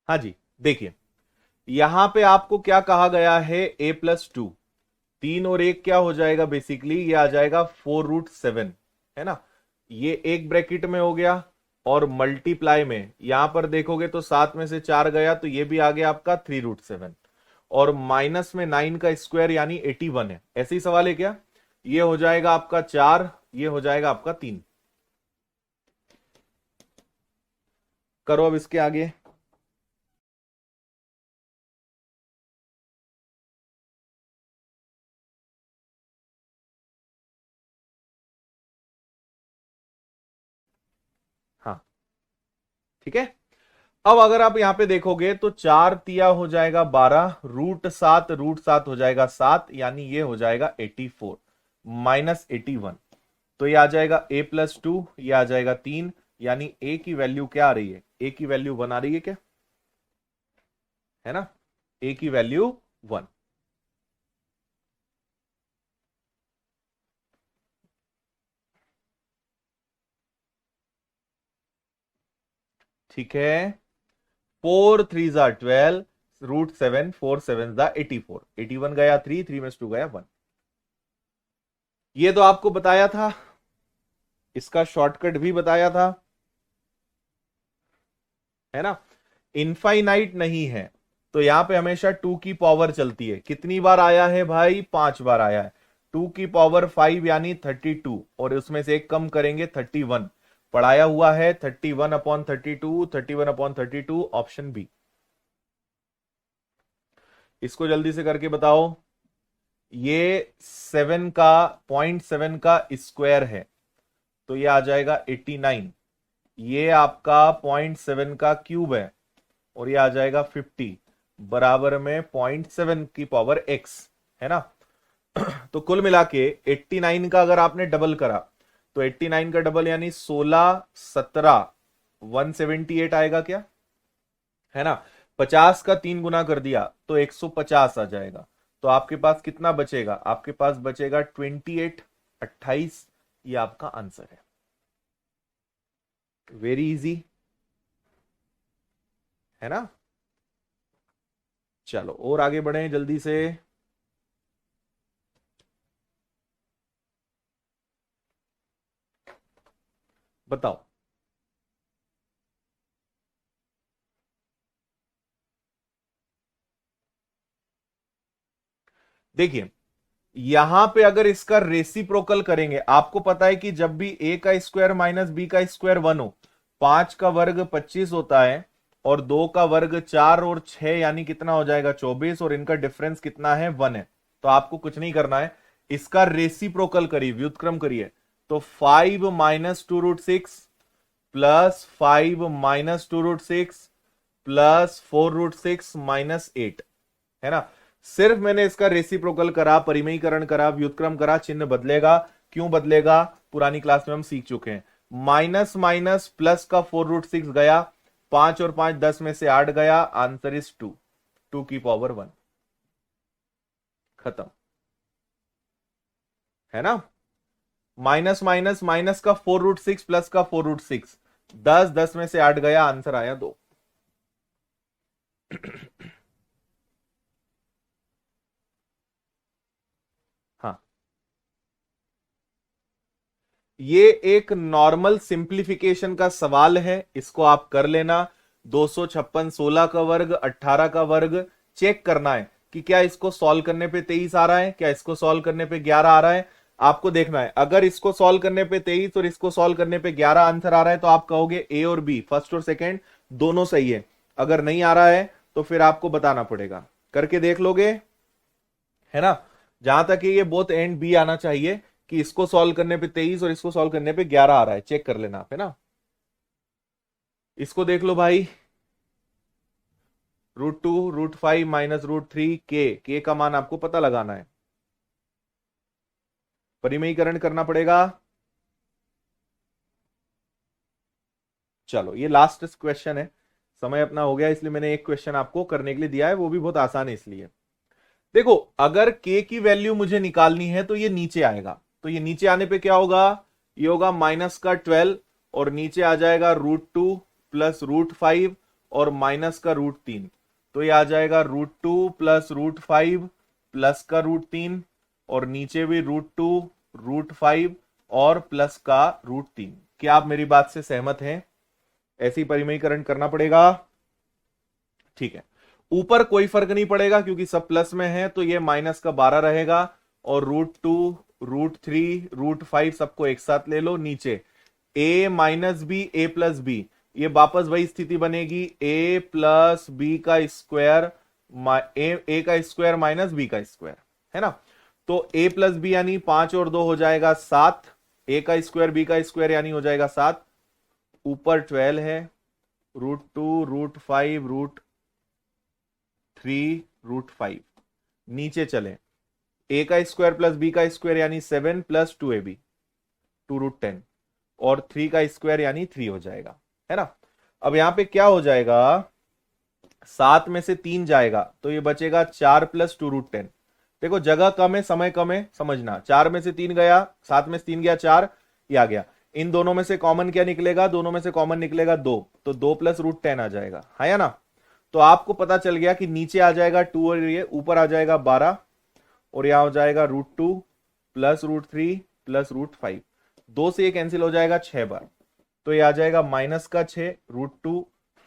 हाँ जी, देखिए यहां पे आपको क्या कहा गया है, a+2, 3 और 1 क्या हो जाएगा, बेसिकली ये आ जाएगा 4√7, है ना। ये एक ब्रैकेट में हो गया, और मल्टीप्लाई में यहां पर देखोगे तो 7 में से 4 गया तो ये भी आ गया आपका 3√7, और माइनस में 9 का स्क्वायर यानी 81 है। ऐसे ही सवाल है क्या, ये हो जाएगा आपका 4, ये हो जाएगा आपका 3। करो अब इसके आगे। हाँ, ठीक है। अब अगर आप यहां पे देखोगे तो 4 तिया हो जाएगा 12, √7 हो जाएगा 7, यानी ये हो जाएगा 84 माइनस 81। तो ये आ जाएगा a+2, ये आ जाएगा 3, यानी a की वैल्यू क्या आ रही है, a की वैल्यू 1 आ रही है क्या, है ना, a की वैल्यू 1। ठीक है, 4 3 = 12, √7, 4 7 = 84, 81 गया 3, 3 में से 2 गया 1। ये तो आपको बताया था, इसका शॉर्टकट भी बताया था, है ना। इनफाइनाइट नहीं है तो यहां पे हमेशा 2 की पावर चलती है। कितनी बार आया है भाई, 5 बार आया है। 2 की पावर 5 यानी 32, और उसमें से एक कम करेंगे 31, पढ़ाया हुआ है 31/32, 31/32, ऑप्शन बी। इसको जल्दी से करके बताओ। ये 0.7 का स्क्वायर है तो ये आ जाएगा 89, ये आपका 0.7 का क्यूब है और ये आ जाएगा 50, बराबर में 0.7 की पावर x, है ना। तो कुल मिला के 89 का अगर आपने डबल करा तो 89 का डबल यानी 16 17 178 आएगा क्या, है ना। 50 का 3 गुना कर दिया तो 150 आ जाएगा। तो आपके पास कितना बचेगा, आपके पास बचेगा 28, 28। ये आपका आंसर है। वेरी इजी, है ना। चलो और आगे बढ़े जल्दी से। बताओ। देखिए यहां पे अगर इसका रेसिप्रोकल करेंगे, आपको पता है कि जब भी a का स्क्वायर माइनस b का स्क्वायर 1 हो, 5 का वर्ग 25 होता है, और 2 का वर्ग 4 और 6 यानी कितना हो जाएगा 24, और इनका डिफरेंस कितना है 1 है। तो आपको कुछ नहीं करना है, इसका रेसिप्रोकल करिए, व्युत्क्रम करिए। तो 5 minus 2√6 plus 5 minus 2√6 plus 4√6 minus 8, है ना। सिर्फ मैंने इसका रेसिप्रोकल करा, परिमयीकरण करा, व्युत्क्रम करा, चिन्ह बदलेगा। क्यों बदलेगा, पुरानी क्लास में हम सीख चुके हैं। माइनस माइनस प्लस का 4√6 गया, 5 और 5 10 में से 8 गया, आंसर इज 2, 2 की पावर 1, खत्म, है ना। माइनस माइनस माइनस का 4√6 प्लस का 4√6, 10 10 में से 8 गया, आंसर आया 2। हाँ, ये एक नॉर्मल सिंप्लीफिकेशन का सवाल है, इसको आप कर लेना। 256 16 का वर्ग 18 का वर्ग चेक करना है कि क्या इसको सॉल्व करने पे 23 आ रहा है, क्या इसको सॉल्व करने पे 11 आ रहा है। आपको देखना है, अगर इसको सॉल्व करने पे 23 और इसको सॉल्व करने पे 11 आंसर आ रहा है तो आप कहोगे ए और बी, फर्स्ट और सेकेंड दोनों सही है। अगर नहीं आ रहा है तो फिर आपको बताना पड़ेगा, करके देख लोगे, है ना। जहां तक ये बोथ एंड बी आना चाहिए कि इसको सॉल्व करने पे 23 और इसको सॉल्व करने पे 11 आ रहा है, चेक कर लेना आप, है ना। इसको देख लो भाई, √2 √5 माइनस √3 के का मान आपको पता लगाना है, परिमयीकरण करना पड़ेगा। चलो ये लास्ट क्वेश्चन है, समय अपना हो गया इसलिए मैंने एक क्वेश्चन आपको करने के लिए दिया है, वो भी बहुत आसान है इसलिए। देखो अगर k की वैल्यू मुझे निकालनी है तो ये नीचे आएगा, तो ये नीचे आने पे क्या होगा, ये होगा माइनस का 12 और नीचे आ जाएगा √2 प्लस √5 और माइनस का √3, तो ये आ जाएगा √2 प्लस √5 प्लस का √3 और नीचे भी √2 √5 और प्लस का √3। क्या आप मेरी बात से सहमत हैं? ऐसे ही परिमयीकरण करना पड़ेगा, ठीक है। ऊपर कोई फर्क नहीं पड़ेगा क्योंकि सब प्लस में है, तो ये माइनस का 12 रहेगा और √2 √3 √5 सबको एक साथ ले लो। नीचे a minus B A plus B, ये वापस वही स्थिति बनेगी, a प्लस बी का स्क्वायर ए का स्क्वायर माइनस बी का स्क्वायर, है ना। तो a प्लस बी यानी 5 और 2 हो जाएगा 7, a का स्क्वायर बी का स्क्वायर यानी हो जाएगा 7, ऊपर 12 है, √2 √5 √3 √5, नीचे चले a का स्क्वायर प्लस बी का स्क्वायर यानी 7 प्लस 2ab 2√10 और 3 का स्क्वायर यानी 3 हो जाएगा, है ना। अब यहां पे क्या हो जाएगा, 7 में से 3 जाएगा तो ये बचेगा 4 प्लस 2√10। देखो जगह कम है समय कम है, समझना, 4 में से 3 गया, 7 में से 3 गया 4, ये आ गया। इन दोनों में से कॉमन क्या निकलेगा, दोनों में से कॉमन निकलेगा 2, तो 2 प्लस √10 आ जाएगा, है या ना। तो आपको पता चल गया कि नीचे आ जाएगा 2 और ये ऊपर आ जाएगा 12 और यहां हो जाएगा √2 प्लस √3 प्लस √5, 2 से ये कैंसिल हो जाएगा 6 बार, तो ये आ जाएगा माइनस का 6 √2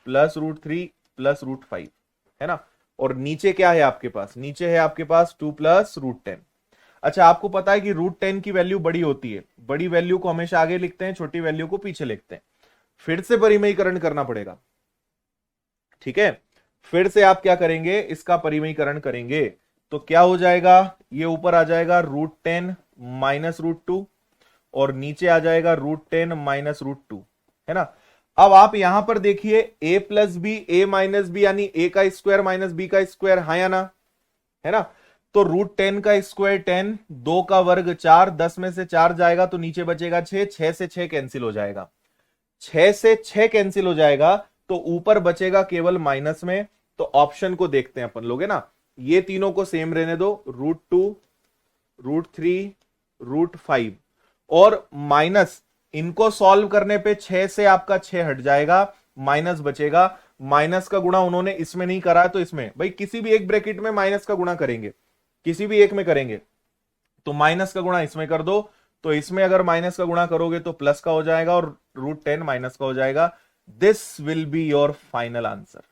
प्लस √3 प्लस √5, है ना। और नीचे क्या है आपके पास, नीचे है आपके पास 2 प्लस √10। अच्छा आपको पता है कि √10 की वैल्यू बड़ी होती है, बड़ी वैल्यू को हमेशा आगे लिखते हैं, छोटी वैल्यू को पीछे लिखते हैं। फिर से परिमयीकरण करना पड़ेगा, ठीक है। फिर से आप क्या करेंगे, इसका परिमयीकरण करेंगे तो क्या हो जाएगा, ये ऊपर आ जाएगा √10 माइनस √2 और नीचे आ जाएगा √10 माइनस √2, है ना। अब आप यहां पर देखिए a plus B A minus B यानी a का स्क्वायर माइनस b का स्क्वायर, हाँ या ना, है ना। तो √10 का स्क्वायर 10, 2 का वर्ग 4, 10 में से 4 जाएगा तो नीचे बचेगा 6, 6 से 6 कैंसिल हो जाएगा, 6 से 6 कैंसिल हो जाएगा तो ऊपर बचेगा केवल माइनस में। तो ऑप्शन को देखते हैं अपन लोग, है ना। ये तीनों को सेम रहने दो, √2 √3 √5 और माइनस, इनको सॉल्व करने पे 6 से आपका 6 हट जाएगा, माइनस बचेगा। माइनस का गुणा उन्होंने इसमें नहीं करा तो इसमें, भाई किसी भी एक ब्रैकेट में माइनस का गुणा करेंगे, किसी भी एक में करेंगे तो माइनस का गुणा इसमें कर दो, तो इसमें अगर माइनस का गुणा करोगे तो प्लस का हो जाएगा और √10 माइनस का हो जाएगा। This will be your final answer,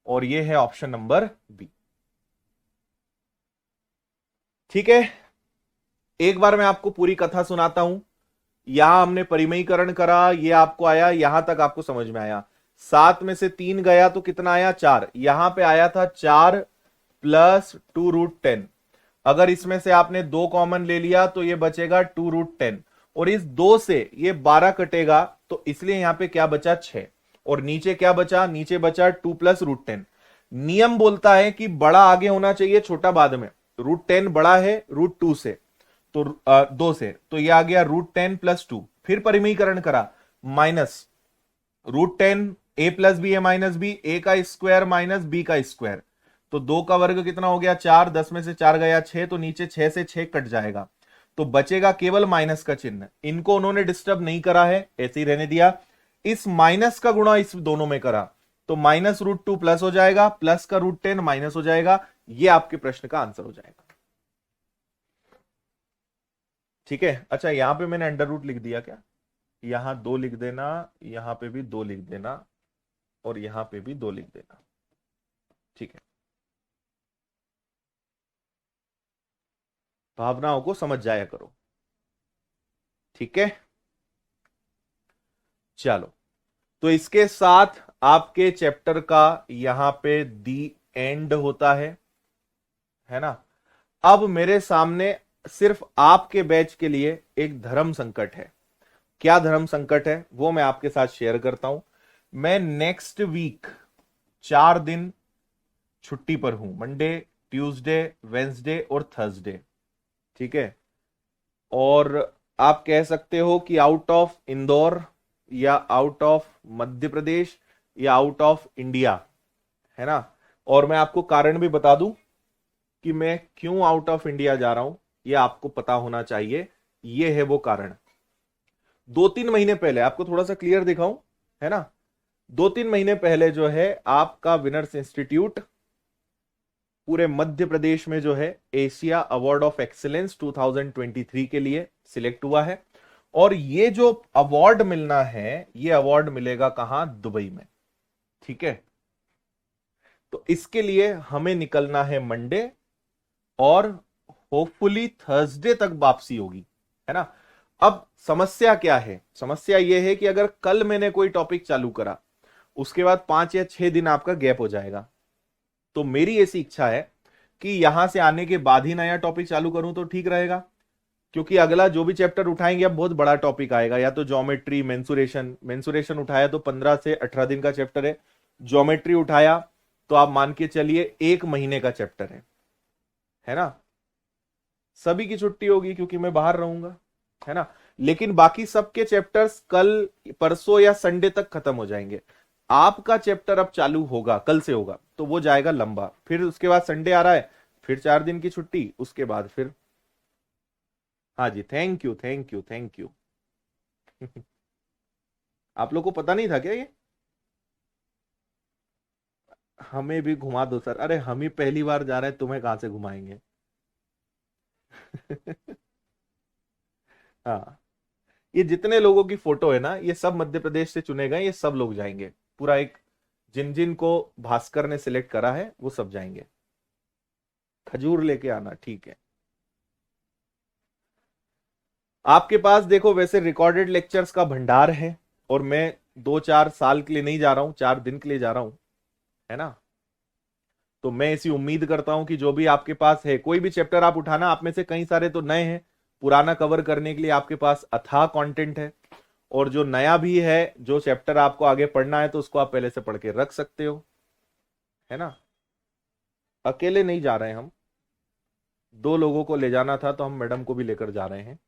और ये है ऑप्शन नंबर बी, ठीक है। एक बार मैं आपको पूरी कथा सुनाता हूं। यहां हमने परिमयीकरण करा, ये आपको आया, यहां तक आपको समझ में आया। 7 में से 3 गया तो कितना आया, 4, यहां पे आया था 4 प्लस 2√10। अगर इसमें से आपने 2 कॉमन ले लिया तो ये बचेगा 2√10 और इस 2 से ये 12 कटेगा तो इसलिए यहां पे क्या बचा, 6, और नीचे क्या बचा, नीचे बचा 2 प्लस √10। नियम बोलता है कि बड़ा आगे होना चाहिए छोटा बाद में, √10 बड़ा है √2 से, तो 2 से, तो ये आ गया √10 प्लस 2, फिर परिमयीकरण करा, minus √10 a plus B A minus B, A का स्क्वायर माइनस बी का स्क्वायर, तो 2 का वर्ग कितना हो गया 4, 10 में से 4 गया 6, तो नीचे 6 से 6 कट जाएगा तो बचेगा केवल माइनस का चिन्ह। इनको उन्होंने डिस्टर्ब नहीं करा है, ऐसे ही रहने दिया। इस माइनस का गुणा इस दोनों में करा तो माइनस √2 प्लस हो जाएगा, प्लस का √10 माइनस हो जाएगा, ये आपके प्रश्न का आंसर हो जाएगा। ठीक है, अच्छा यहां पे मैंने अंडर रूट लिख दिया क्या? यहां 2 लिख देना, यहां पे भी 2 लिख देना, और यहां पे भी 2 लिख देना। ठीक है, भावनाओं को समझ जाया करो। ठीक है, चलो, तो इसके साथ आपके चैप्टर का यहां पे दी एंड होता है ना। अब मेरे सामने सिर्फ आपके बैच के लिए एक धर्म संकट है। क्या धर्म संकट है वो मैं आपके साथ शेयर करता हूं। मैं नेक्स्ट वीक 4 दिन छुट्टी पर हूं, मंडे, ट्यूसडे, वेंसडे और थर्सडे। ठीक है, और आप कह सकते हो कि आउट ऑफ इंदौर, या आउट ऑफ मध्य प्रदेश, या आउट ऑफ इंडिया, है ना। और मैं आपको कारण भी बता दूं कि मैं क्यों आउट ऑफ इंडिया जा रहा हूं, यह आपको पता होना चाहिए। यह है वो कारण। 2-3 महीने पहले आपको थोड़ा सा क्लियर दिखाऊं, है ना। 2-3 महीने पहले जो है आपका विनर्स इंस्टीट्यूट पूरे मध्य प्रदेश में जो है एशिया अवार्ड ऑफ एक्सीलेंस 2023 के लिए सिलेक्ट हुआ है। और ये जो अवार्ड मिलना है, ये अवार्ड मिलेगा कहां? दुबई में। ठीक है, तो इसके लिए हमें निकलना है मंडे, और होपफुली थर्सडे तक वापसी होगी, है ना। अब समस्या क्या है? समस्या यह है कि अगर कल मैंने कोई टॉपिक चालू करा, उसके बाद 5 या 6 दिन आपका गैप हो जाएगा। तो मेरी ऐसी इच्छा है कि यहां से आने के बाद ही नया टॉपिक चालू करूं तो ठीक रहेगा, क्योंकि अगला जो भी चैप्टर उठाएंगे अब बहुत बड़ा टॉपिक आएगा। या तो ज्योमेट्री, मेंसुरेशन, मेंसुरेशन उठाया तो 15 से 18 दिन का चैप्टर है। ज्योमेट्री उठाया तो आप मान के चलिए 1 महीने का चैप्टर है ना। सभी की छुट्टी होगी क्योंकि मैं बाहर रहूंगा, है ना। लेकिन बाकी सबके चैप्टर्स कल, परसों या संडे तक खत्म हो जाएंगे। आपका चैप्टर अब चालू होगा, कल से होगा, तो वो जाएगा लंबा। फिर उसके बाद संडे आ रहा है, फिर 4 दिन की छुट्टी, उसके बाद फिर। हाँ जी, thank you thank you thank you. आप लोग को पता नहीं था क्या ये? हमें भी घुमा दो सर। अरे हम ही पहली बार जा रहे हैं, तुम्हें कहां से घुमाएंगे? हाँ, ये जितने लोगों की फोटो है ना, ये सब मध्य प्रदेश से चुने गए, ये सब लोग जाएंगे। पूरा एक, जिन जिन को भास्कर ने सिलेक्ट करा है वो सब जाएंगे। खजूर लेके आना, ठीक है। आपके पास देखो वैसे रिकॉर्डेड लेक्चर्स का भंडार है, और मैं 2-4 साल के लिए नहीं जा रहा हूं, 4 दिन के लिए जा रहा हूं, है ना। तो मैं ऐसी उम्मीद करता हूं कि जो भी आपके पास है, कोई भी चैप्टर आप उठाना, आप में से कई सारे तो नए हैं, पुराना कवर करने के लिए आपके पास अथाह कंटेंट है। और जो नया भी है, जो चैप्टर आपको आगे पढ़ना है, तो उसको आप पहले से पढ़ के रख सकते हो, है ना। अकेले नहीं जा रहे हैं हम, 2 लोगों को ले जाना था तो हम मैडम को भी लेकर जा रहे हैं।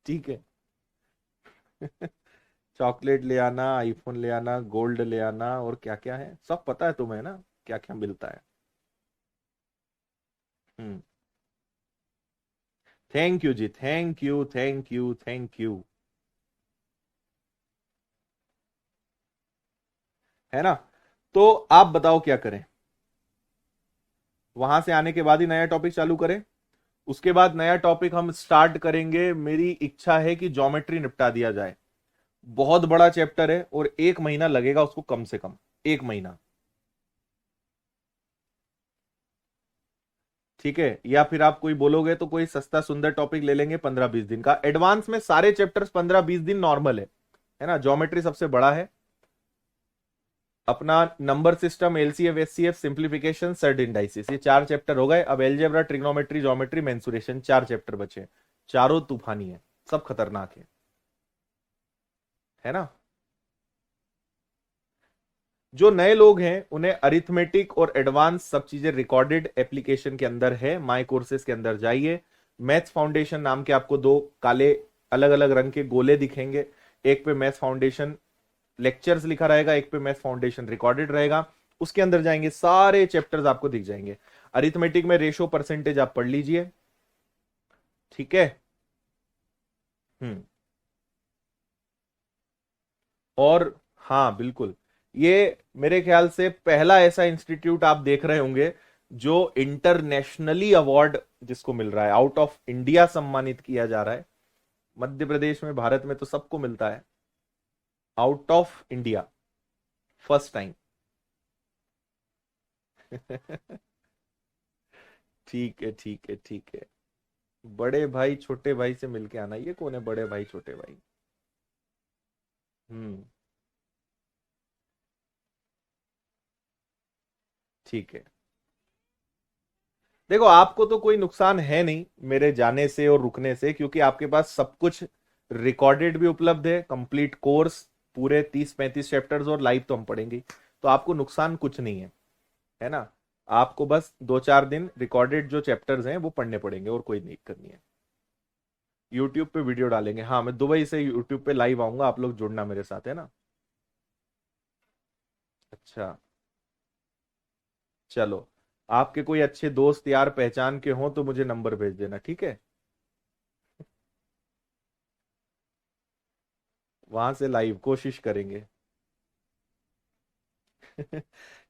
ठीक है। चॉकलेट ले आना, आईफोन ले आना, गोल्ड ले आना, और क्या क्या है सब पता है तुम्हें ना, क्या क्या मिलता है। हम्म, थैंक यू जी, thank you thank you thank you, है ना। तो आप बताओ क्या करें? वहां से आने के बाद ही नया टॉपिक चालू करें? उसके बाद नया टॉपिक हम स्टार्ट करेंगे। मेरी इच्छा है कि ज्योमेट्री निपटा दिया जाए। बहुत बड़ा चैप्टर है और 1 महीना लगेगा उसको, कम से कम 1 महीना। ठीक है, या फिर आप कोई बोलोगे तो कोई सस्ता सुंदर टॉपिक ले लेंगे 15-20 दिन का। एडवांस में सारे चैप्टर्स 15-20 दिन नॉर्मल है ना। ज्योमेट्री सबसे बड़ा है अपना। Number system, LCF, HCF, simplification, surd indices, ये 4 चैप्टर हो गए। अब algebra, trigonometry, geometry, mensuration, 4 chapter बचे। चारों तूफानी है, सब खतरनाक है ना। जो नए लोग हैं उन्हें अरिथमेटिक और एडवांस सब चीजें रिकॉर्डेड एप्लीकेशन के अंदर है। माय कोर्सेज के अंदर जाइए। मैथ्स फाउंडेशन नाम के आपको 2 काले अलग अलग रंग के गोले दिखेंगे। एक पे मैथ्स फाउंडेशन लेक्चर्स लिखा रहेगा, एक पे मैथ्स फाउंडेशन रिकॉर्डेड रहेगा। उसके अंदर जाएंगे, सारे चैप्टर्स आपको दिख जाएंगे। अरिथमेटिक में रेशो परसेंटेज आप पढ़ लीजिए, ठीक है। हम्म, और हाँ बिल्कुल, ये मेरे ख्याल से पहला ऐसा इंस्टीट्यूट आप देख रहे होंगे जो इंटरनेशनली अवार्ड जिसको मिल रहा है, आउट ऑफ इंडिया सम्मानित किया जा रहा है। मध्य प्रदेश में, भारत में तो सबको मिलता है, out of India first time. ठीक है, ठीक है, ठीक है। बड़े भाई छोटे भाई से मिलके आना। ये कौन है बड़े भाई छोटे भाई? हम्म। ठीक है। देखो, आपको तो कोई नुकसान है नहीं मेरे जाने से और रुकने से, क्योंकि आपके पास सब कुछ रिकॉर्डेड भी उपलब्ध है, कंप्लीट कोर्स, पूरे 30-35 चैप्टर्स, और लाइव तो हम पढ़ेंगे, तो आपको नुकसान कुछ नहीं है ना। आपको बस 2-4 दिन रिकॉर्डेड जो चैप्टर्स हैं वो पढ़ने पड़ेंगे, और कोई दिक्कत नहीं है। यूट्यूब पे वीडियो डालेंगे, हाँ, मैं दुबई से यूट्यूब पे लाइव आऊंगा, आप लोग जुड़ना मेरे साथ, है ना। अच्छा, चलो। आपके कोई अच्छे दोस्त यार पहचान के हों तो मुझे नंबर भेज देना, ठीक है। वहां से लाइव कोशिश करेंगे।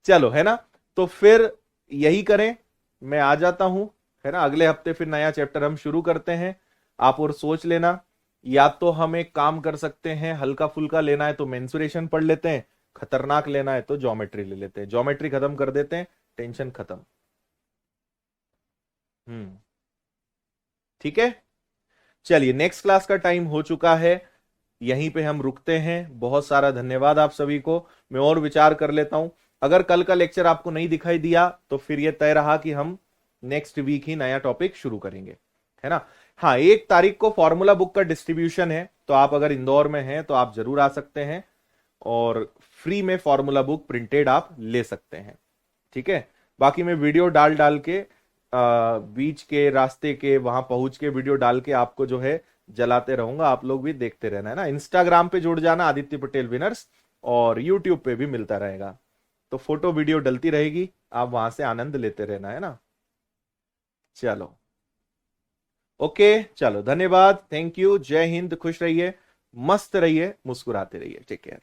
चलो, है ना। तो फिर यही करें, मैं आ जाता हूं, है ना। अगले हफ्ते फिर नया चैप्टर हम शुरू करते हैं। आप और सोच लेना, या तो हम एक काम कर सकते हैं, हल्का फुल्का लेना है तो मेंसुरेशन पढ़ लेते हैं, खतरनाक लेना है तो ज्योमेट्री ले लेते हैं, ज्योमेट्री खत्म कर देते हैं, टेंशन खत्म। हम्म। ठीक है। चलिए, नेक्स्ट क्लास का टाइम हो चुका है, यहीं पे हम रुकते हैं। बहुत सारा धन्यवाद आप सभी को। मैं और विचार कर लेता हूं। अगर कल का लेक्चर आपको नहीं दिखाई दिया तो फिर यह तय रहा कि हम नेक्स्ट वीक ही नया टॉपिक शुरू करेंगे, है ना। हाँ, 1 तारीख को फॉर्मूला बुक का डिस्ट्रीब्यूशन है, तो आप अगर इंदौर में हैं तो आप जरूर आ सकते हैं, और फ्री में फॉर्मूला बुक प्रिंटेड आप ले सकते हैं, ठीक है। बाकी मैं वीडियो डाल डाल के बीच के रास्ते के वहां पहुंच के वीडियो डाल के आपको जो है जलाते रहूंगा। आप लोग भी देखते रहना, है ना। इंस्टाग्राम पे जुड़ जाना, आदित्य पटेल विनर्स, और यूट्यूब पे भी मिलता रहेगा, तो फोटो वीडियो डलती रहेगी, आप वहां से आनंद लेते रहना, है ना। चलो, ओके, चलो, धन्यवाद, थैंक यू, जय हिंद, खुश रहिए, मस्त रहिए, मुस्कुराते रहिए, टेक केयर।